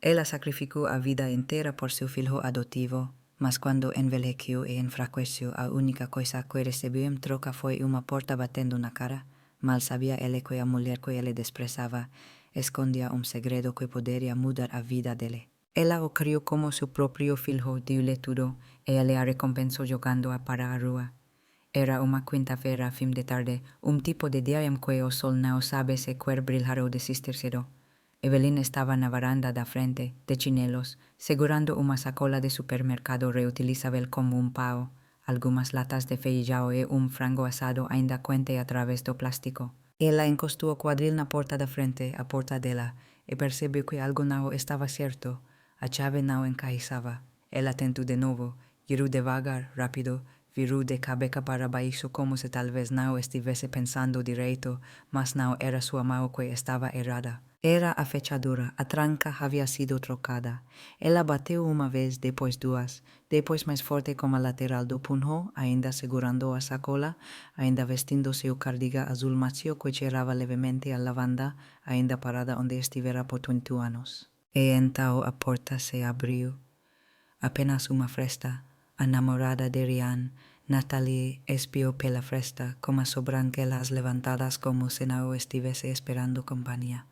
Ela sacrificó a vida entera por su filho adotivo, mas quando envelheceu e enfraqueceu, a única coisa que recebeu em troca foi uma porta batendo na cara. Mal sabia ele que a mulher que ele desprezava escondia segredo que poderia mudar a vida dele. Ela o criou como seu próprio filho, deu-lhe tudo, e ele a recompensou jogando-a para a rua. Era uma quinta-feira, fim de tarde, tipo de dia em que o sol não sabe se quer brilhar ou desistir cedo. Evelyn estava na varanda da frente, de chinelos, segurando uma sacola de supermercado reutilizável como pau, algumas latas de feijão e frango assado ainda quente através do plástico. Ela encostou o quadril na porta da frente, a porta dela, e percebeu que algo não estava certo. A chave não encaixava. Ela tentou de novo, girou devagar, rápido, virou de cabeça para baixo como se talvez não estivesse pensando direito, mas não era sua mão que estava errada. Era a fechadura, a tranca havia sido trocada. Ela bateu uma vez, depois duas, depois mais forte com a lateral do punho, ainda segurando a sacola, ainda vestindo seu cardigan azul macio que cheirava levemente a lavanda, ainda parada onde estivera por 20 anos. E então a porta se abriu. Apenas uma fresta, a namorada de Ryan, Natalie, espiou pela fresta, com as sobrancelhas levantadas como se não estivesse esperando companhia.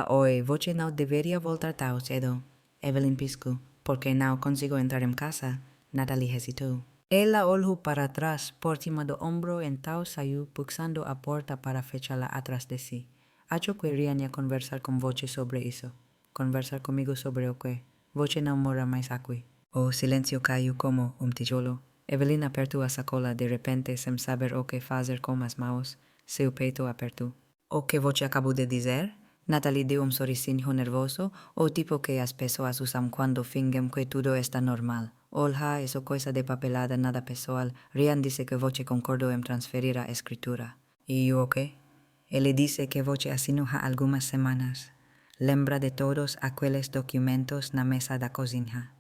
Oi, você não deveria voltar tão cedo. Evelyn piscou. Porque não consigo entrar em casa? Natalie hesitou. Ela olhou para trás, por cima do ombro, então saiu, puxando a porta para fechá-la atrás de si. Acho que Ryan ia conversar com você sobre isso. Conversar comigo sobre o quê? Você não mora mais aqui. O silêncio caiu como tijolo. Evelyn apertou a sacola de repente, sem saber o que fazer com as mãos. Seu peito apertou. O que você acabou de dizer? Natalie deu sorrisinho nervoso, o tipo que as pessoas usam quando fingem que tudo está normal. Olha, isso coisa de papelada, nada pessoal. Ryan disse que você concordou em transferir a escritura. E o quê? Ele disse que você assinou há algumas semanas. Lembra de todos aqueles documentos na mesa da cozinha.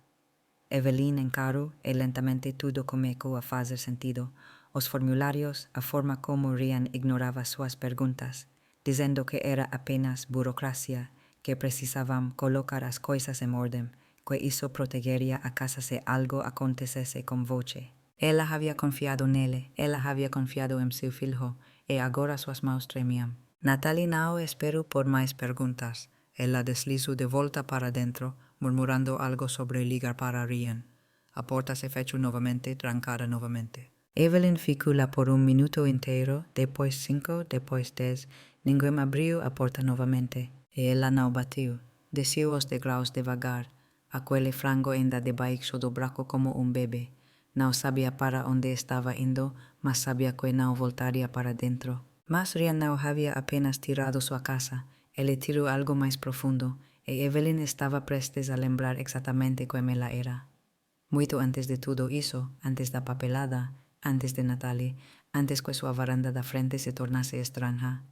Evelyn encarou e lentamente tudo começou a fazer sentido. Os formulários, a forma como Ryan ignorava suas perguntas, dizendo que era apenas burocracia, que precisavam colocar as coisas em ordem, que isso protegeria a casa se algo acontecesse com você. Ela havia confiado nele, ela havia confiado em seu filho, e agora suas mãos tremiam. Natalie não esperou por mais perguntas. Ela deslizou de volta para dentro, murmurando algo sobre ligar para Ryan. A porta se fechou novamente, trancada novamente. Evelyn ficou lá por minuto inteiro, depois 5, depois 10. Ninguém abriu a porta novamente. E ela não bateu. Desceu os degraus devagar. Aquele frango ainda debaixo do braço como bebê. Não sabia para onde estava indo, mas sabia que não voltaria para dentro. Mas Ryan não havia apenas tirado sua casa. Ele tirou algo mais profundo, e Evelyn estava prestes a lembrar exatamente como ela era. Muito antes de tudo isso, antes da papelada, antes de Natalie, antes que sua varanda da frente se tornasse estranha,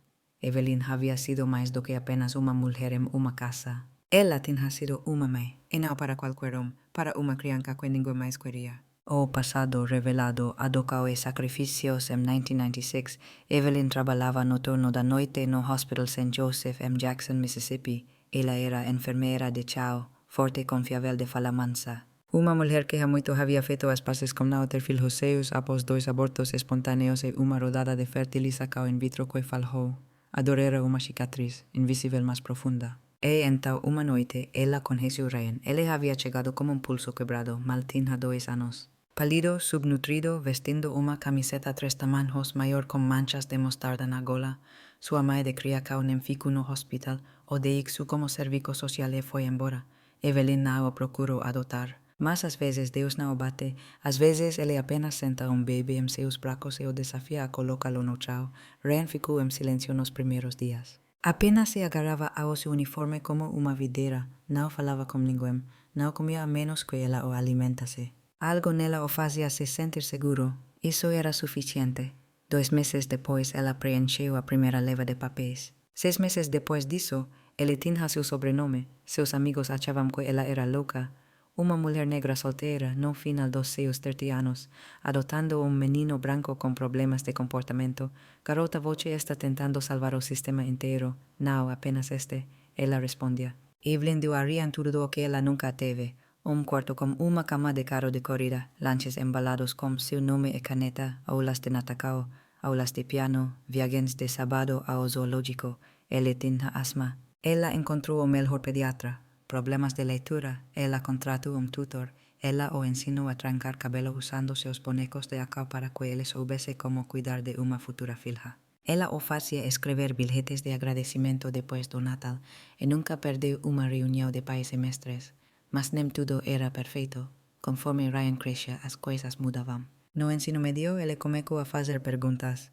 Evelyn havia sido mais do que apenas uma mulher em uma casa. Ela tinha sido uma mãe, e não para qualquer para uma criança que ninguém mais queria. O passado revelado adocou e sacrifícios em 1996, Evelyn trabalhava no turno da noite no Hospital St. Joseph em Jackson, Mississippi. Ela era enfermeira de chão, forte e confiável de fala mansa. Uma mulher que há muito havia feito as pazes com não ter filhos seus após 2 abortos espontâneos e uma rodada de fertilização in vitro que falhou. A dor era uma cicatriz, invisível mas profunda. E então, uma noite, ela conheceu Ryan. Ele havia chegado como pulso quebrado, mal tinha 2 anos. Pálido, subnutrido, vestindo uma camiseta 3 tamanhos maior com manchas de mostarda na gola. Sua mãe de cria nem ficou no hospital, o deixou como serviço social e foi embora. Evelyn não o procurou adotar. Mas às vezes Deus não o bate, às vezes ele apenas senta bebê em seus braços e o desafia a colocá-lo no chão. Ryan ficou em silêncio nos primeiros dias. Apenas se agarrava ao seu uniforme como uma videira, não falava com ninguém, não comia a menos que ela o alimentasse. Algo nela o fazia se sentir seguro. Isso era suficiente. 2 meses depois, ela preencheu a primeira leva de papéis. 6 meses depois disso, ele tinha seu sobrenome. Seus amigos achavam que ela era louca. Uma mulher negra solteira, no final dos seus 30 anos, adotando menino branco com problemas de comportamento. Garota, você está tentando salvar o sistema inteiro. Não, apenas este. Ela respondia. Evelyn harían tudo que ela nunca teve. Quarto com uma cama de carro de corrida, lanches embalados com seu nome e caneta, aulas de Natacao, aulas de piano, viagens de sábado ao zoológico. Ele tinha asma. Ela encontrou o melhor pediatra. Problemas de leitura. Ela contratou tutor. Ela o ensinou a trancar cabelo usando seus bonecos de acá para que ele soubesse como cuidar de uma futura filha. Ela o fazia escrever bilhetes de agradecimento depois do Natal e nunca perdeu uma reunião de pais e mestres. Mas nem tudo era perfeito. Conforme Ryan crescia, as coisas mudavam. No ensino medio, ele começou a fazer perguntas.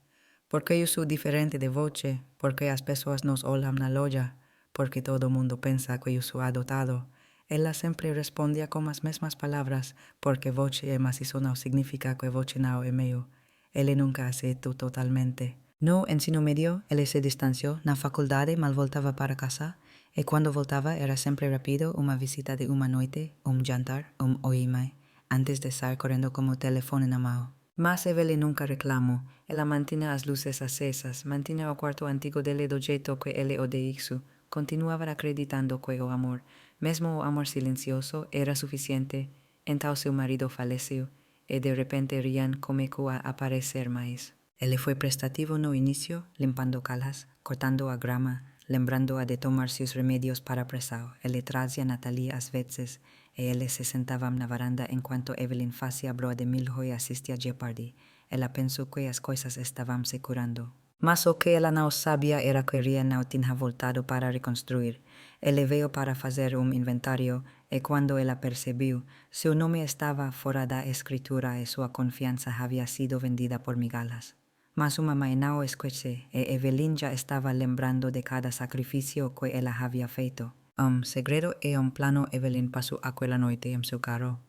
Por que eu sou diferente de você? Por que as pessoas nos olham na loja? Por que todo mundo pensa que eu sou adotado? Ela sempre respondia com as mesmas palavras, porque você é maciço não significa que você não é meu. Ele nunca aceitou totalmente. No ensino medio, ele se distanciou. Na faculdade, mal voltava para casa. E quando voltava, era sempre rápido, uma visita de uma noite, jantar, oimai, antes de sair correndo com o telefone na mão. Mas Evelyn nunca reclamou. Ela mantinha as luzes acesas, mantinha o quarto antigo dele do jeito que ele o deixou. Continuava acreditando que o amor, mesmo o amor silencioso, era suficiente. Então seu marido faleceu, e de repente Ryan começou a aparecer mais. Ele foi prestativo no início, limpando calas, cortando a grama, lembrando-a de tomar seus remédios para a pressão. Ele trazia Natalie às vezes, e eles se sentavam na varanda enquanto Evelyn fazia broa de milho e assistia Jeopardy. Ela pensou que as coisas estavam se curando. Mas o que ela não sabia era que Ryan não tinha voltado para reconstruir. Ele veio para fazer inventário e quando ela percebeu, seu nome estava fora da escritura e sua confiança havia sido vendida por migalhas. Mas uma mãe não esquece e Evelyn já estava lembrando de cada sacrifício que ela havia feito. Segredo e plano Evelyn passou aquela noite em seu carro.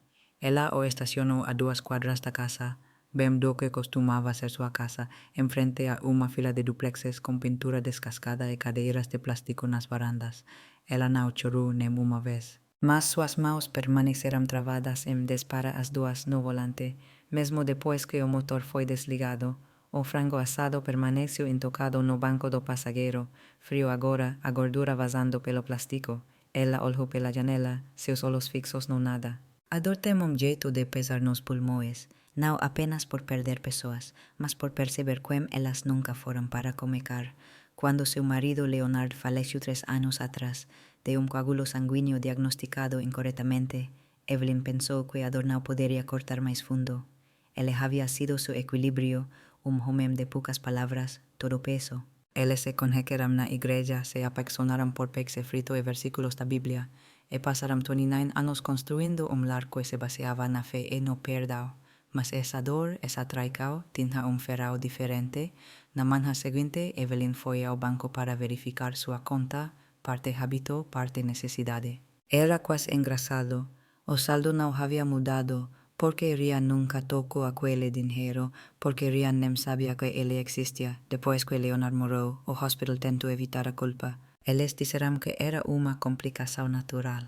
Ela o estacionou a 2 quadras da casa, bem do que costumava ser sua casa, em frente a uma fila de duplexes com pintura descascada e cadeiras de plástico nas varandas. Ela não chorou nem uma vez. Mas suas mãos permaneceram travadas em dispara as duas no volante, mesmo depois que o motor foi desligado. O frango assado permaneceu intocado no banco do passageiro, frio agora, a gordura vazando pelo plástico. Ela olhou pela janela, seus olhos fixos no nada. A dor tem jeito de pesar nos pulmões, não apenas por perder pessoas, mas por perceber como elas nunca foram para começar. Quando seu marido Leonard faleceu 3 anos atrás, de coágulo sanguíneo diagnosticado incorretamente, Evelyn pensou que a dor não poderia cortar mais fundo. Ele havia sido seu equilíbrio, homem de poucas palavras, todo peso. Eles se conheceram na igreja, se apaixonaram por peixe frito e versículos da Bíblia, e passaram 29 anos construindo lar que se baseava na fé e no perdão. Mas essa dor, essa traição, tinha ferrão diferente. Na manhã seguinte, Evelyn foi ao banco para verificar sua conta, parte hábito, parte necessidade. Era quase engraçado. O saldo não havia mudado, porque Ryan nunca tocou aquele dinheiro, porque Ryan nem sabia que ele existia. Depois que Leonard morreu, o hospital tentou evitar a culpa. Eles disseram que era uma complicação natural.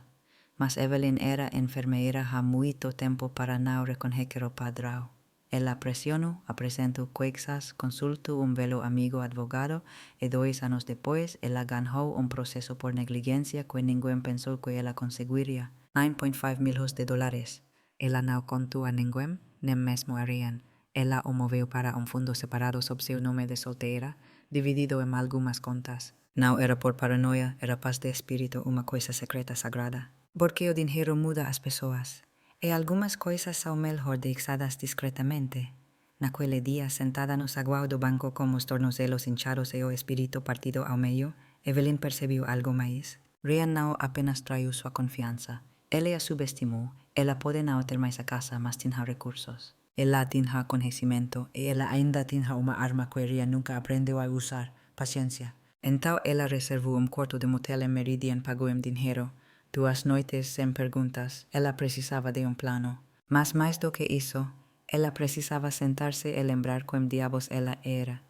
Mas Evelyn era enfermeira há muito tempo para não reconhecer o padrão. Ela pressionou, apresentou queixas, consultou velho amigo advogado e 2 anos depois ela ganhou processo por negligência que ninguém pensou que ela conseguiria. $9.5 milhões. Ela não contou a ninguém, nem mesmo a Ryan. Ela o moveu para fundo separado sob seu nome de solteira, dividido em algumas contas. Não era por paranoia, era paz de espírito, uma coisa secreta sagrada. Porque o dinheiro muda as pessoas. E algumas coisas são melhor deixadas discretamente. Naquele dia, sentada no saguão do banco com os tornozelos inchados e o espírito partido ao meio, Evelyn percebeu algo mais. Ryan não apenas traiu sua confiança. Ele a subestimou. Ela pode não ter mais a casa, mas tinha recursos. Ela tinha conhecimento e ela ainda tinha uma arma que Ryan nunca aprendeu a usar. Paciência. Então ela reservou quarto de motel em Meridian, pagou dinheiro. 2 noites sem perguntas. Ela precisava de plano. Mas mais do que isso, ela precisava sentar-se e lembrar como diabos ela era.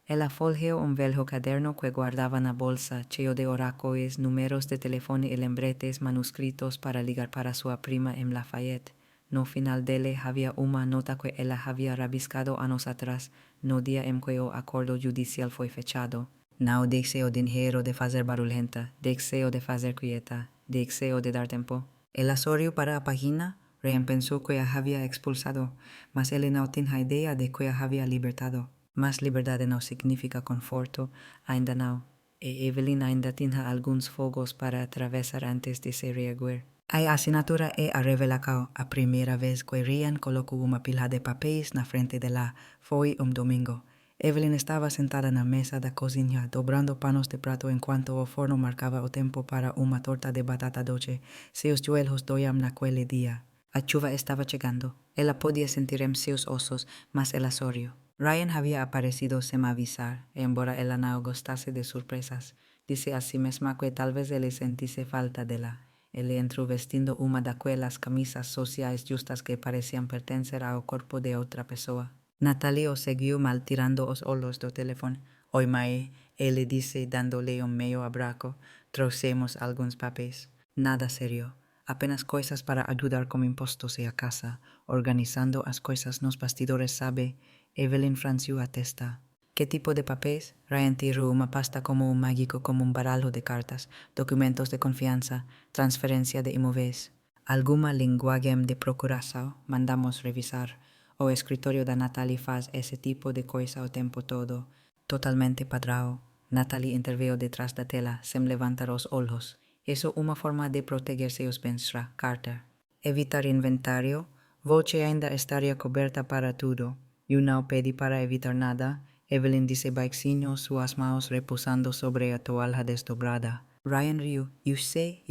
Ela folheou velho caderno que guardava na bolsa, cheio de oráculos, números de telefone e lembretes manuscritos para ligar para sua prima em Lafayette. No final dele havia uma nota que ela havia rabiscado anos atrás, no dia em que o acordo judicial foi fechado. Não deixe o dinheiro de fazer barulhenta, deixe-o de fazer quieta. de deseo de dar tiempo. El asorio para a página, Ryan pensó que había expulsado, mas ele não tinha idea de que había libertado. Mas liberdade não significa conforto, ainda não. E Evelyn ainda tinha alguns fogos para atravessar antes de se reerguer. A assinatura é a revelação. A primeira vez que Ryan colocou uma pilha de papéis na frente dela foi domingo. Evelyn estava sentada na mesa da cozinha, dobrando panos de prato enquanto o forno marcava o tempo para uma torta de batata doce. Seus joelhos doíam naquele dia. A chuva estava chegando. Ela podia sentir em seus ossos, mas el asorio. Ryan había aparecido sem avisar, e embora ela não gostasse de surpresas, disse a si mesma que talvez ele sentisse falta dela. Ele entrou vestindo uma daquelas camisas sociais justas que pareciam pertencer ao corpo de outra pessoa. Natalie o seguiu mal tirando os olhos do telefone. Oi, mãe, ele disse dando-lhe meio abraço. Trouxemos alguns papéis. Nada sério. Apenas coisas para ajudar com impostos e a casa. Organizando as coisas nos bastidores, sabe? Evelyn franciu a testa. Que tipo de papéis? Ryan tirou uma pasta como mágico, como baralho de cartas, documentos de confiança, transferência de imóveis. Alguma linguagem de procuração? Mandamos revisar. O escritório da Natalie faz esse tipo de coisa o tempo todo. Totalmente padrão. Natalie interveio detrás da tela, sem levantar os olhos. Isso uma forma de proteger seus bens, Carter. Evitar inventário. Voce ainda estaria coberta para tudo. Eu não pedi para evitar nada. Evelyn disse baixinho, suas mãos repousando sobre a toalha desdobrada. Ryan riu. Eu sei,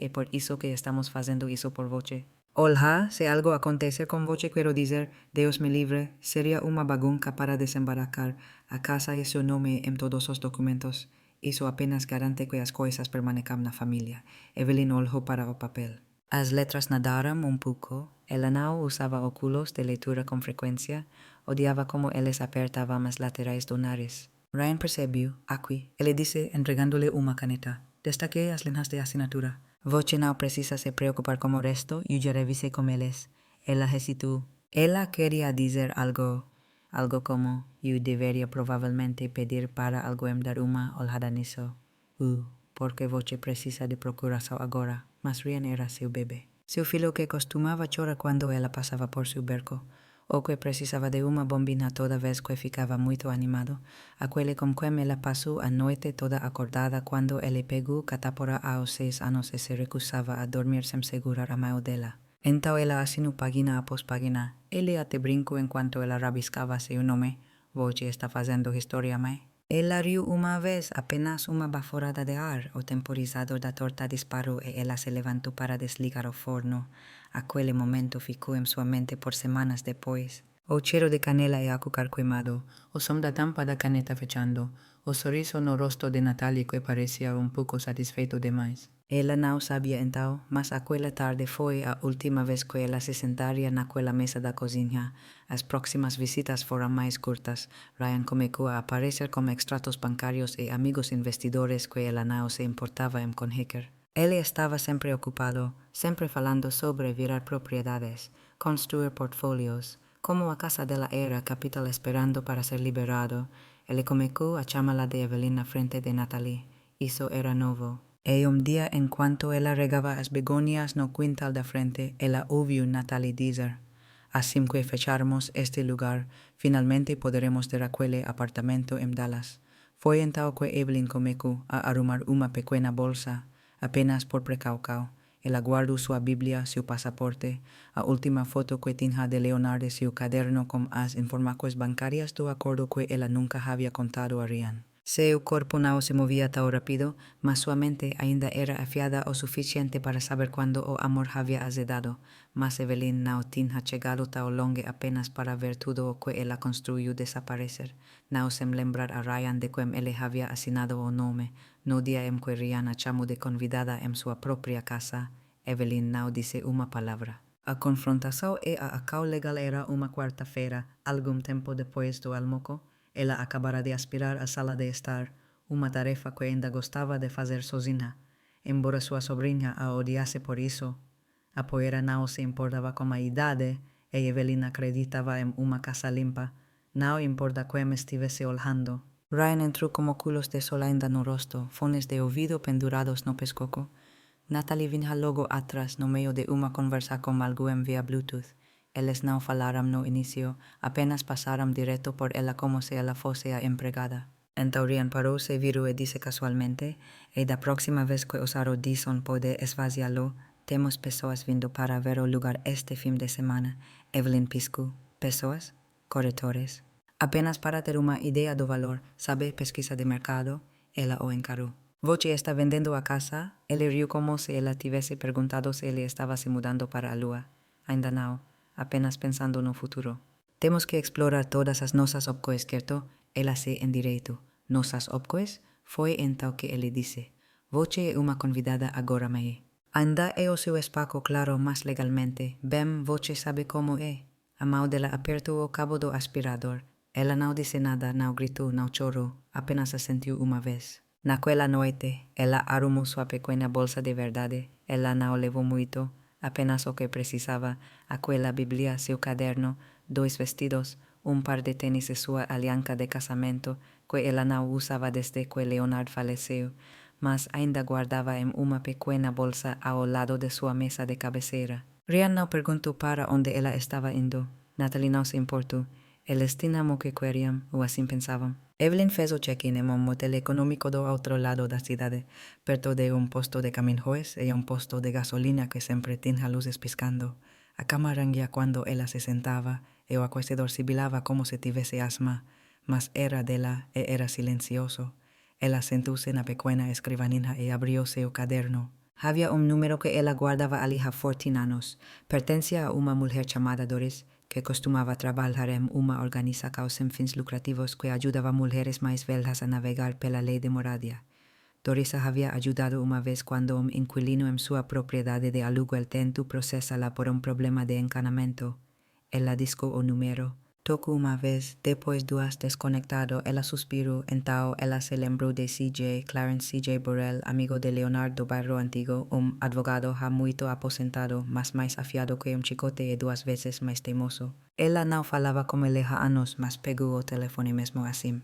é por isso que estamos fazendo isso por você. Olha, se algo acontecer com você, quero dizer, Deus me livre, seria uma bagunça para desembaracar. A casa e seu nome em todos os documentos. Isso apenas garante que as coisas permaneçam na família. Evelyn olhou para o papel. As letras nadaram pouco. Ela não usava óculos de leitura com frequência. Odiava como eles apertavam as laterais do nariz. Ryan percebeu. Aqui. Ele disse, entregando-lhe uma caneta. Destaquei as linhas de assinatura. Você não precisa se preocupar com o resto, eu já revisei com eles. Ela hesitou. Ela queria dizer algo como, eu deveria provavelmente pedir para alguém dar uma olhada nisso. Porque você precisa de procuração agora, mas Ryan era seu bebê. Seu filho que costumava chorar quando ela passava por seu berco, ou que precisava de uma bombina toda vez que ficava muito animado, aquele com quem ela passou a noite toda acordada quando ele pegou catapora aos 6 anos e se recusava a dormir sem segurar a mão dela. Então ela assinou página após página. Ele até brincou enquanto ela rabiscava seu nome. Você está fazendo história, mãe? Ela riu uma vez, apenas uma baforada de ar. O temporizador da torta disparou e ela se levantou para desligar o forno. Aquele momento ficou em sua mente por semanas depois. O cheiro de canela e açúcar queimado, o som da tampa da caneta fechando, o sorriso no rosto de Natalie que parecia pouco satisfeito demais. Ela não sabia então, mas aquela tarde foi a última vez que ela se sentaria naquela mesa da cozinha. As próximas visitas foram mais curtas. Ryan começou a aparecer com extratos bancários e amigos investidores que ela não se importava em conhecer. Ele estava sempre ocupado, sempre falando sobre virar propriedades, construir portfólios. Como a casa dela era capital esperando para ser liberado, ele começou a chamá-la de Evelyn na frente de Natalie. Isso era novo. E dia, enquanto ela regava as begonias no quintal da frente, ela ouviu Natalie dizer: assim que fecharmos este lugar, finalmente poderemos ter aquele apartamento em Dallas. Foi então que Evelyn começou a arrumar uma pequena bolsa, apenas por precaução. Ela guardou sua Bíblia, seu passaporte, a última foto que tinha de Leonard e seu caderno com as informações bancárias do acordo que ela nunca havia contado a Ryan. Seu corpo não se movia tão rápido, mas sua mente ainda era afiada o suficiente para saber quando o amor havia azedado. Mas Evelyn não tinha chegado tão longe apenas para ver tudo o que ela construiu desaparecer, não sem lembrar a Ryan de como ele havia assinado o nome. No dia em que Ryan a chamou de convidada em sua própria casa, Evelyn não disse uma palavra. A confrontação e a ação legal era uma quarta-feira, algum tempo depois do almoço. Ela acabara de aspirar a sala de estar, uma tarefa que ainda gostava de fazer sozinha. Embora sua sobrinha a odiasse por isso, a poeira não se importava com a idade e Evelyn acreditava em uma casa limpa, não importa quem estivesse olhando. Ryan entrou com óculos de sol ainda no rosto, fones de ouvido pendurados no pescoço. Natalie vinha logo atrás no meio de uma conversa com alguém via Bluetooth. Eles não falaram no início, apenas passaram direto por ela como se ela fosse a empregada. Então Rian parou, se virou e disse casualmente: "E da próxima vez que usar o Dyson pode esvaziá-lo, temos pessoas vindo para ver o lugar este fim de semana." Evelyn piscou. Pessoas? Corretores. Apenas para ter uma ideia do valor, sabe, pesquisa de mercado, ela o encarou. Voce está vendendo a casa? Ele riu como se ela tivesse perguntado se ele estava se mudando para a lua. Ainda não, apenas pensando no futuro. Temos que explorar todas as nossas opções, certo? Ela se endireitou. Nossas opções? Foi então que ele disse: "Voce é uma convidada agora me. Ainda é o seu espaço claro mais legalmente. Bem, Voce sabe como é." A mão dela apertou o cabo do aspirador. Ela não disse nada, não gritou, não chorou, apenas assentiu uma vez. Naquela noite, ela arrumou sua pequena bolsa de verdade. Ela não levou muito, apenas o que precisava: aquela Bíblia, seu caderno, 2 vestidos, par de tênis e sua aliança de casamento, que ela não usava desde que Leonard faleceu, mas ainda guardava em uma pequena bolsa ao lado de sua mesa de cabeceira. Rian não perguntou para onde ela estava indo. Natalie não se importou. Eles tinham o que queriam, ou assim pensavam. Evelyn fez o check-in em um motel econômico do outro lado da cidade, perto de um posto de caminhões e um posto de gasolina que sempre tinha luzes piscando. A cama rangia quando ela se sentava, e o aquecedor sibilava como se tivesse asma, mas era dela e era silencioso. Ela sentou-se na pequena escrivaninha e abriu seu caderno. Havia número que ela guardava ali há 14 anos. Pertencia a uma mulher chamada Doris, que costumava trabalhar em uma organização sem fins lucrativos que ajudava mulheres mais velhas a navegar pela lei de moradia. Doris havia ajudado uma vez quando um inquilino em sua propriedade de aluguel tentou processá-la por um problema de encanamento. Ela discou o número. Tocou uma vez, depois 2 desconectado, ela suspirou, então ela se lembrou de CJ, Clarence CJ Burrell, amigo de Leonard do bairro antigo, advogado já muito aposentado, mas mais afiado que um chicote e 2 vezes mais teimoso. Ela não falava com ele há anos, mas pegou o telefone mesmo assim.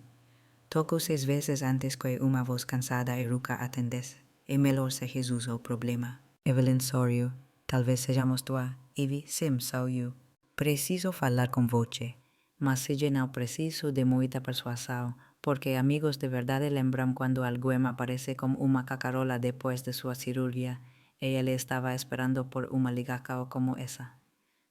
Tocou 6 vezes antes que uma voz cansada e rouca atendesse. É melhor se resolva o problema. Evelyn sorriu. Talvez sejamos tua. Ivy, sim, sou eu. Preciso falar com você. Mas CJ não preciso de muita persuasão, porque amigos de verdade lembram quando alguém aparece com uma cacarola depois de sua cirurgia, e ele estava esperando por uma ligação como essa.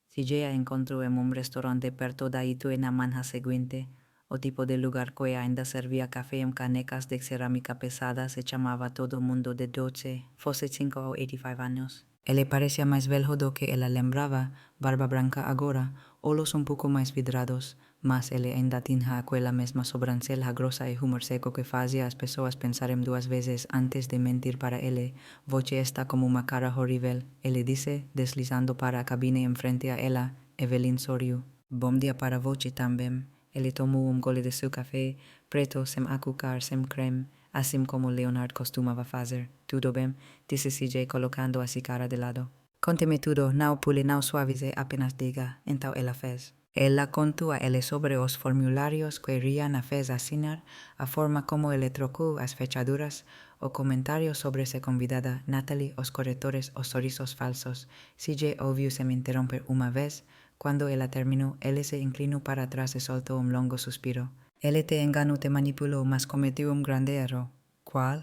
CJ a encontrou em um restaurante perto da Itu na manhã seguinte, o tipo de lugar que ainda servia café em canecas de cerâmica pesadas e chamava todo mundo de 12, fosse 5 ou 85 anos. Ele parecia mais velho do que ela lembrava, barba branca agora, olhos pouco mais vidrados, mas ele ainda tinha aquela mesma sobrancelha grossa e humor seco que fazia as pessoas pensarem 2 vezes antes de mentir para ele. Voce está como uma cara horrível, ele disse, deslizando para a cabine em frente a ela. Evelyn sorriu. Bom dia para Voce também. Ele tomou gole de seu café, preto, sem açúcar, sem creme, assim como Leonard costumava fazer. Tudo bem, disse CJ colocando a xícara de lado. Conte-me tudo, não pule, não suavize, apenas diga. Então ela fez. Ela contou a ele sobre os formulários que Rian a fez assinar, a forma como ele trocou as fechaduras, o comentário sobre ser convidada, Natalie, os corretores, os sorrisos falsos. CJ ouviu sem interromper uma vez. Quando ela terminou, ele se inclinou para trás e soltou um longo suspiro. Ele te enganou, te manipulou, mas cometeu um grande erro. Qual?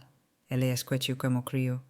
Ele escutou como criou.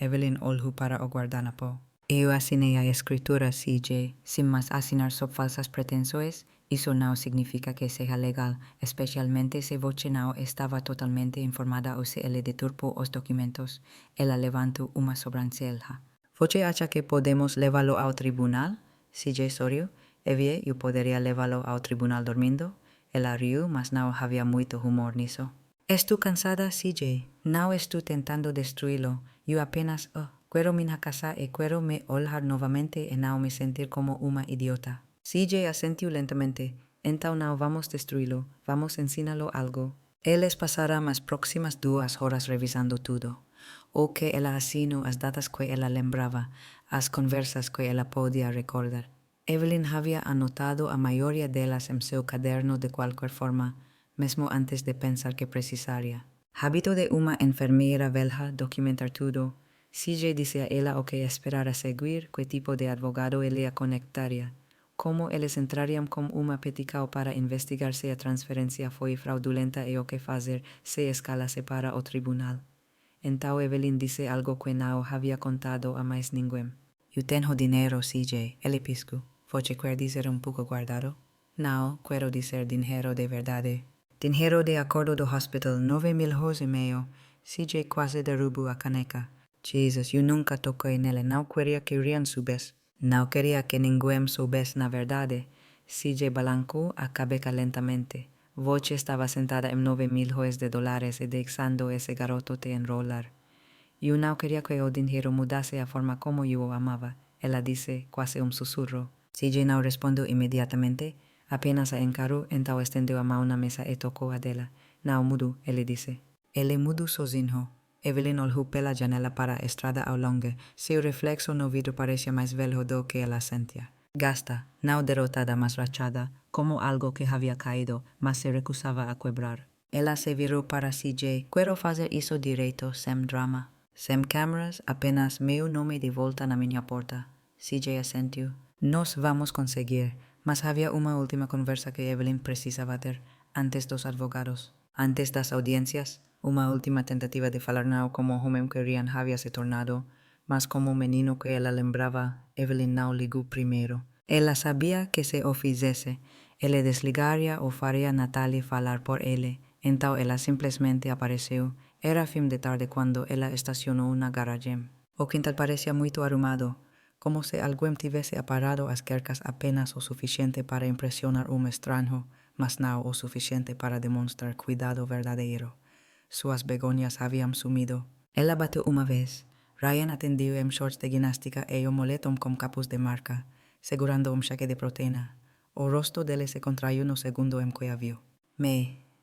Evelyn olhou para o guardanapo. Eu assinei a escritura, CJ. Sem mais assinar sob falsas pretensões, isso não significa que seja legal, especialmente se você não estava totalmente informada ou se ele deturpou os documentos. Ela levantou uma sobrancelha. Você acha que podemos levá-lo ao tribunal? CJ sorriu. Evie, eu poderia levá-lo ao tribunal dormindo? Ela riu, mas não havia muito humor nisso. Estou cansada, CJ. Não estou tentando destruí-lo. Eu apenas, quero minha casa e quero me olhar novamente e não me sentir como uma idiota. CJ assentiu lentamente. Então não vamos destruí-lo. Vamos ensiná-lo algo. Eles passaram as próximas 2 horas revisando tudo. O que ela assinou, as datas que ela lembrava, as conversas que ela podia recordar. Evelyn havia anotado a maioria delas em seu caderno de qualquer forma, mesmo antes de pensar que precisaria. Hábito de uma enfermeira velha documentar tudo. CJ dice a ella o que esperar a seguir qué tipo de advogado ella conectaría. Como eles entrarían con una peticao para investigar se a transferencia foi fraudulenta e o que fazer se escalase para o tribunal. Então Evelyn dice algo que não havia contado a mais ninguém. Eu tenho dinheiro, CJ, ele pisco. Você quer dizer pouco guardado? Não, quero dizer dinheiro de verdade. Dinheiro de acordo do hospital, 9.000 e meio. CJ quase derrubou a caneca. Jesus, eu nunca toquei nele, não queria que Rian soubesse. Não queria que ninguém soubesse na verdade. CJ balancou a cabeça lentamente. Voce estava sentada em 9.000 de dólares e deixando esse garoto te enrolar. Eu não queria que o dinheiro mudasse a forma como eu o amava. Ela disse, quase sussurro. CJ não respondeu imediatamente, apenas a encarou, então estendeu a mão na mesa e tocou a dela. Não mudou, ele disse. Ele mudou sozinho. Evelyn olhou pela janela para a estrada ao longe. Seu reflexo no vidro parecia mais velho do que ela sentia. Gasta, não derrotada, mas rachada, como algo que havia caído, mas se recusava a quebrar. Ela se virou para CJ. Quero fazer isso direito, sem drama. Sem câmeras, apenas meu nome de volta na minha porta. CJ assentiu. Nós vamos conseguir, mas havia uma última conversa que Evelyn precisava ter, antes dos advogados, antes das audiências. Uma última tentativa de falar não como o homem que Rian havia se tornado, mas como o menino que ela lembrava. Evelyn não ligou primeiro. Ela sabia que se o fizesse, ele desligaria ou faria Natalie falar por ele. Então ela simplesmente apareceu. Era fim de tarde quando ela estacionou na garagem. O quintal parecia muito arrumado, como se alguém tivesse aparado as cercas apenas o suficiente para impressionar estranho, mas não o suficiente para demonstrar cuidado verdadeiro. Suas begonias haviam sumido. Ela bateu uma vez. Ryan atendeu em shorts de ginástica e um moletom com capuz de marca, segurando cheque de proteína. O rosto dele se contraiu no segundo em que a viu.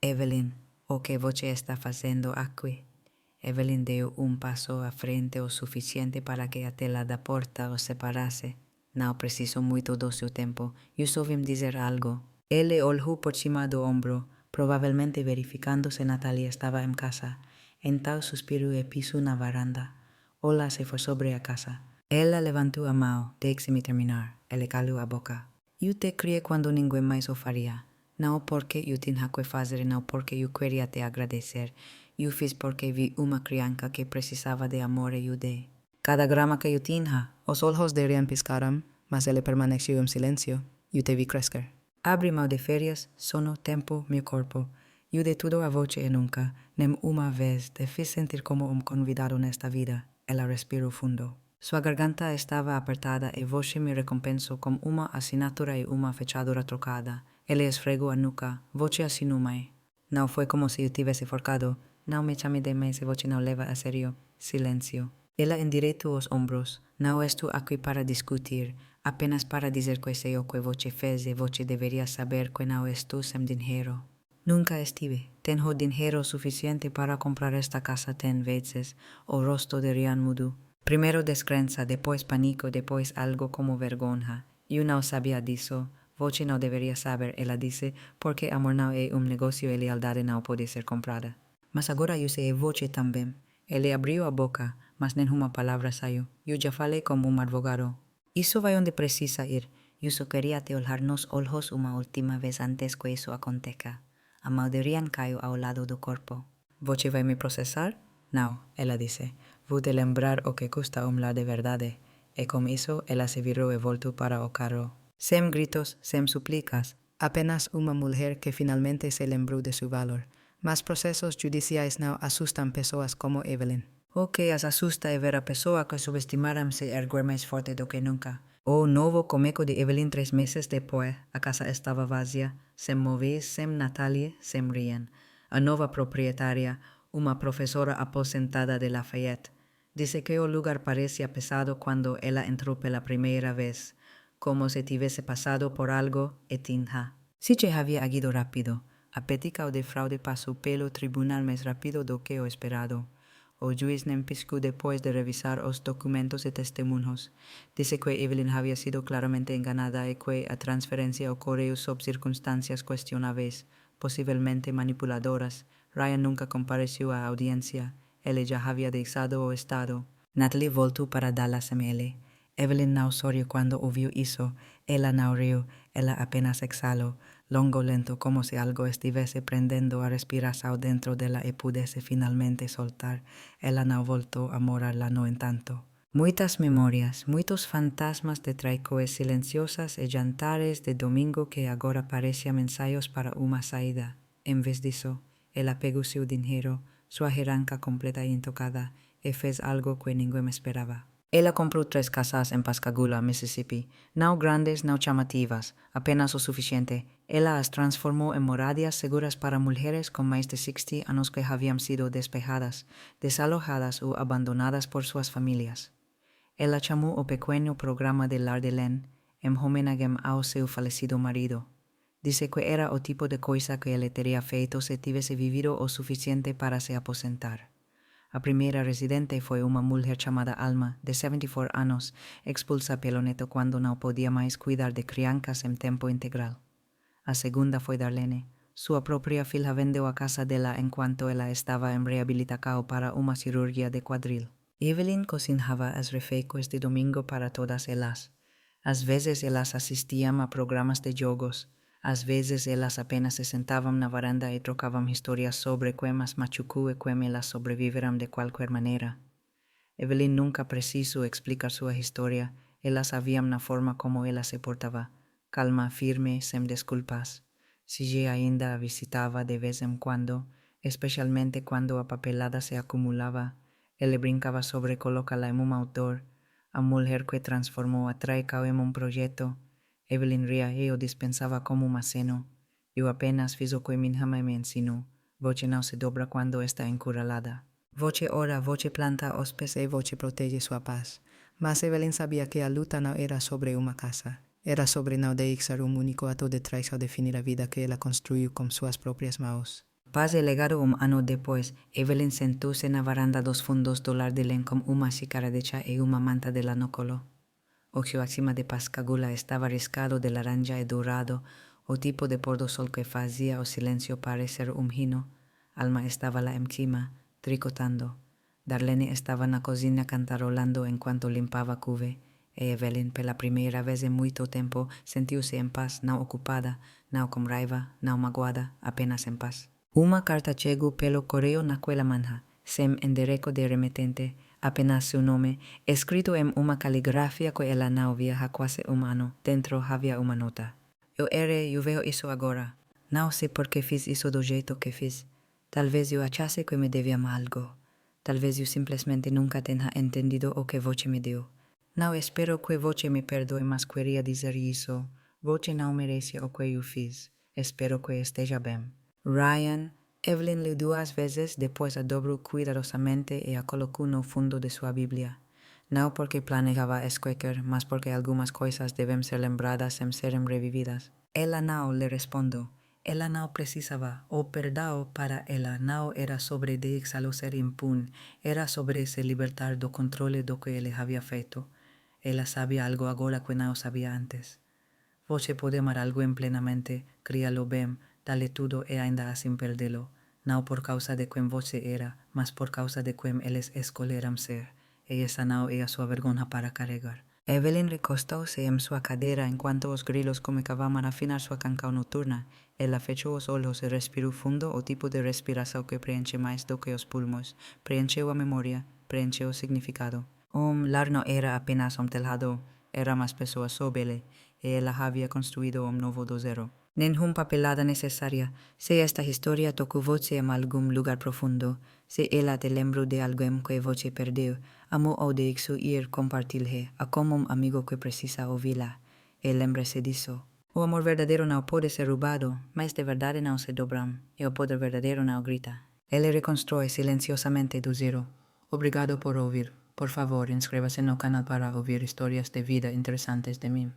Evelyn, o que você está fazendo aqui? Evelyn deu passo à frente o suficiente para que a tela da porta o separasse. Não preciso muito do seu tempo. Eu só vim dizer algo. Ele olhou por cima do ombro, provavelmente verificando se Natalie estava em casa. Então suspirou e pisou na varanda. Ola se foi sobre a casa. Ela levantou a mão. Deixe-me terminar. Ele calou a boca. Eu te criei quando ninguém mais o faria. Não porque eu tinha que fazer, não porque eu queria te agradecer. Eu fiz porque vi uma criança que precisava de amor e eu dei. Cada grama que eu tinha, os olhos de Rian piscaram, mas ele permaneceu em silêncio. Eu te vi crescer. Abri mão de férias, sono, tempo, meu corpo. Eu de tudo a voce e nunca, nem uma vez, te fiz sentir como convidado nesta vida. Ela respirou fundo. Sua garganta estava apertada e você me recompensou com uma assinatura e uma fechadura trocada. Ele esfregou a nuca. Você assinou-me. Não foi como se eu tivesse forcado. Não me chame de mãe se você não leva a sério. Silêncio. Ela endireitou os ombros. Não estou aqui para discutir, apenas para dizer que sei o que você fez e você deveria saber que não estou sem dinheiro. Nunca estive. Tenho dinheiro suficiente para comprar esta casa 10 vezes. O rosto de Rian mudou. Primeiro descrença, depois pânico, depois algo como vergonha. Eu não sabia disso. Você não deveria saber, ela disse, porque amor não é negócio e lealdade não pode ser comprada. Mas agora eu sei você também. Ele abriu a boca, mas nenhuma palavra saiu. Eu já falei como advogado. Isso vai onde precisa ir. Eu só queria te olhar nos olhos uma última vez antes que isso aconteça. A mão de Rian caiu ao lado do corpo. Você vai me processar? Não, ela disse. Vou te lembrar o que custa lar de verdade. E com isso, ela se virou e voltou para o carro. Sem gritos, sem súplicas. Apenas uma mulher que finalmente se lembrou de seu valor. Mas processos judiciais não assustam pessoas como Evelyn. O que as assusta é ver a pessoa que subestimaram se erguer mais forte do que nunca. O novo começo de Evelyn 3 meses depois, a casa estava vazia, sem móveis, sem Natalie, sem Rian. A nova proprietária, uma professora aposentada de Lafayette, disse que o lugar parecia pesado quando ela entrou pela primeira vez, como se tivesse passado por algo e tinha. CJ havia agido rápido. A petica de fraude passou pelo tribunal mais rápido do que o esperado. O juiz nem piscou depois de revisar os documentos e testemunhos. Disse que Evelyn havia sido claramente enganada e que a transferência ocorreu sob circunstâncias questionáveis, possivelmente manipuladoras. Ryan nunca compareceu à audiência. Ele já havia deixado o estado. Natalie voltou para Dallas ML. Evelyn não sorriu quando ouviu isso. Ela não riu, ela apenas exhalou, longo lento como se algo estivesse prendendo a respiração dentro dela e pudesse finalmente soltar. Ela não voltou a morar lá no entanto. Muitas memórias, muitos fantasmas de traicoes silenciosas e jantares de domingo que agora pareciam ensaios para uma saída. Em vez disso, ela pegou seu dinheiro, sua herança completa e intocada, e fez algo que ninguém esperava. Ela comprou 3 casas em Pascagoula, Mississippi. Não grandes, não chamativas, apenas o suficiente. Ela as transformou em moradias seguras para mulheres com mais de 60 anos que haviam sido despejadas, desalojadas ou abandonadas por suas famílias. Ela chamou o pequeno programa de Lar de Len em homenagem ao seu falecido marido. Disse que era o tipo de coisa que ele teria feito se tivesse vivido o suficiente para se aposentar. A primeira residente foi uma mulher chamada Alma, de 74 anos, expulsa pelo neto quando não podia mais cuidar de crianças em tempo integral. A segunda foi Darlene. Sua própria filha vendeu a casa dela enquanto ela estava em reabilitação para uma cirurgia de quadril. Evelyn cozinhava as refeições de domingo para todas elas. Às vezes elas assistiam a programas de jogos. Às vezes elas apenas se sentavam na varanda e trocavam histórias sobre como as machucou e como elas sobreviveram de qualquer maneira. Evelyn nunca precisou explicar sua história. Elas sabiam na forma como ela se portava, calma, firme, sem desculpas. Sige ainda a visitava de vez em quando, especialmente quando a papelada se acumulava. Ele brincava sobre colocá-la em autor, a mulher que transformou a traição em projeto. Evelyn ria e o dispensava como um aceno. Eu apenas fiz o que minha mãe me ensinou. Voce não se dobra quando está encurralada. Voce ora, voce planta os pés e voce protege sua paz. Mas Evelyn sabia que a luta não era sobre uma casa. Era sobre não deixar único ato de traição definir a vida que ela construiu com suas próprias mãos. Quase legado ano depois, Evelyn sentou-se na varanda dos fundos do Lar de Len com uma xícara de chá e uma manta de lã no colo. O céu acima de Pascagoula estava riscado de laranja e dourado, o tipo de pôr do sol que fazia o silêncio parecer hino. Alma estava lá em cima, tricotando. Darlene estava na cozinha cantarolando enquanto limpava a cuve, e Evelyn, pela primeira vez em muito tempo, sentiu-se em paz, não ocupada, não com raiva, não magoada, apenas em paz. Uma carta chegou pelo correio naquela manhã, sem endereço de remetente, apenas seu nome, escrito em uma caligrafia que ela não via há quase ano. Dentro havia uma nota. Eu vejo isso agora. Não sei por que fiz isso do jeito que fiz. Talvez eu achasse que me devia algo. Talvez eu simplesmente nunca tenha entendido o que você me deu. Não espero que você me perdoe, mas queria dizer isso. Você não merece o que eu fiz. Espero que esteja bem. Ryan. Evelyn leu 2 vezes, depois a dobrou cuidadosamente e a colocou no fundo de sua Bíblia. Não porque planejava esquecer, mas porque algumas coisas devem ser lembradas sem serem revividas. Ela não lhe respondeu. Ela não precisava. O perdão para ela não era sobre deixá-lo ser impune, era sobre se libertar do controle do que ele havia feito. Ela sabia algo agora que não sabia antes. Você pode amar alguém plenamente, criá-lo bem, dar-lhe tudo e ainda assim perdê-lo. Não por causa de quem você era, mas por causa de quem eles escolheram ser. E essa não é a sua vergonha para carregar. Evelyn recostou-se em sua cadeira enquanto os grilos começavam a afinar sua canção noturna. Ela fechou os olhos e respirou fundo, o tipo de respiração que preenche mais do que os pulmões. Preencheu a memória, preencheu o significado. Lar não era apenas telhado, era mais pessoas sob ele, e ela havia construído novo do zero. Nenhuma papelada necessária. Se esta história tocou você em algum lugar profundo, se ela te lembrou de alguém que você perdeu, amou ou deixou ir, compartilhe, a como um amigo que precisa ouvi-la. E lembre-se disso. O amor verdadeiro não pode ser roubado, mas de verdade não se dobram, e o poder verdadeiro não grita. Ele reconstrói silenciosamente do zero. Obrigado por ouvir. Por favor, inscreva-se no canal para ouvir histórias de vida interessantes de mim.